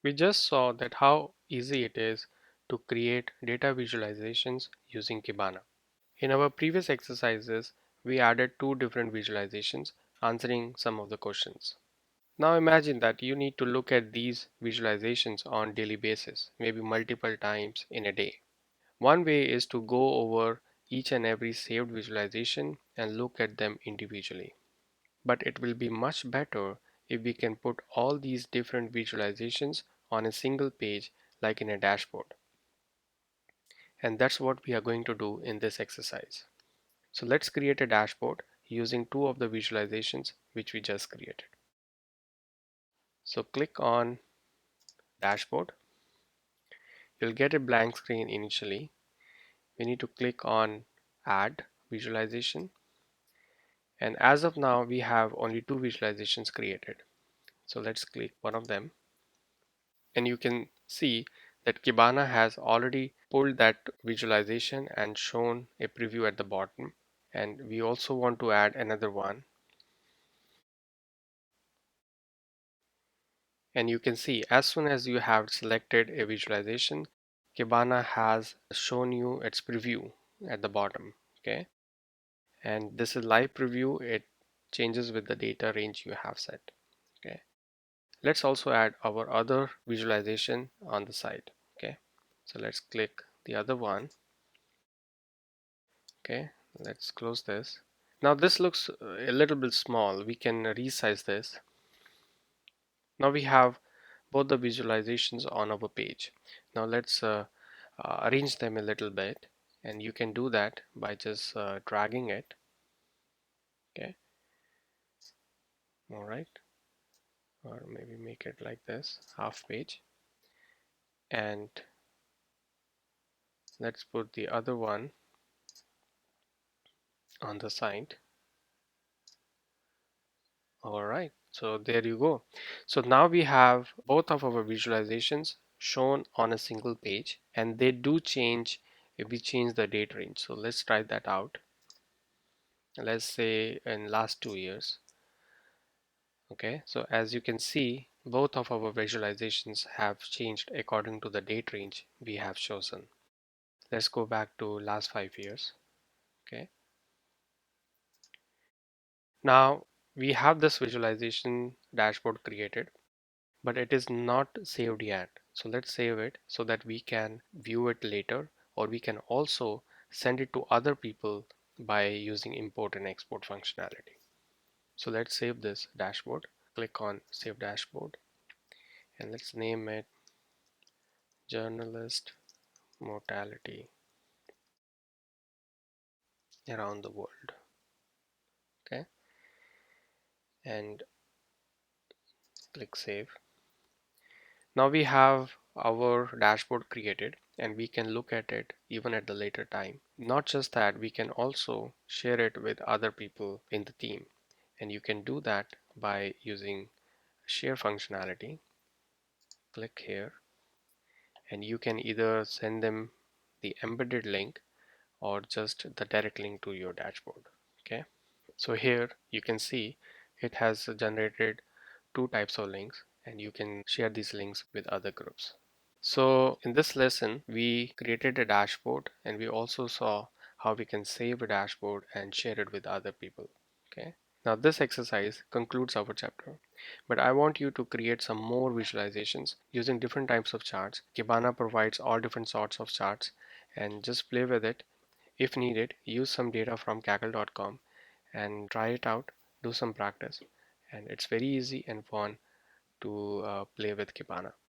We just saw that how easy it is to create data visualizations using Kibana. In our previous exercises, we added two different visualizations answering some of the questions. Now imagine that you need to look at these visualizations on daily basis, maybe multiple times in a day. One way is to go over each and every saved visualization and look at them individually. But it will be much better if we can put all these different visualizations on a single page like in a dashboard. And that's what we are going to do in this exercise. So let's create a dashboard using two of the visualizations which we just created. So click on dashboard. You'll get a blank screen initially. We need to click on add visualization. And as of now, we have only two visualizations created. So let's click one of them. And you can see that Kibana has already pulled that visualization and shown a preview at the bottom. And we also want to add another one. And you can see as soon as you have selected a visualization, Kibana has shown you its preview at the bottom. Okay. And this is live preview. It changes with the data range you have set. Okay. Let's also add our other visualization on the side. Okay. So let's click the other one. Okay. Let's close this. Now this looks a little bit small. We can resize this. Now we have both the visualizations on our page. Now let's arrange them a little bit, and you can do that by just dragging it. Okay. All right. Or maybe make it like this, half page. And let's put the other one on the side. All right, so there you go. So now we have both of our visualizations shown on a single page, and they do change if we change the date range. So let's try that out. Let's say in last 2 years. Okay, so as you can see, both of our visualizations have changed according to the date range we have chosen. Let's go back to last 5 years. Okay, now we have this visualization dashboard created, but it is not saved yet. So let's save it so that we can view it later, or we can also send it to other people by using import and export functionality. So let's save this dashboard. Click on Save Dashboard, and let's name it Journalist Mortality Around the World. Okay, and click Save. Now we have our dashboard created, and we can look at it even at the later time. Not just that, we can also share it with other people in the team, and you can do that by using share functionality. Click here, and you can either send them the embedded link or just the direct link to your dashboard. Okay, so here you can see it has generated two types of links, and you can share these links with other groups. So in this lesson, we created a dashboard, and we also saw how we can save a dashboard and share it with other people. Okay. Now this exercise concludes our chapter, but I want you to create some more visualizations using different types of charts. Kibana provides all different sorts of charts, and just play with it. If needed, use some data from Kaggle.com and try it out, do some practice, and it's very easy and fun to play with Kibana.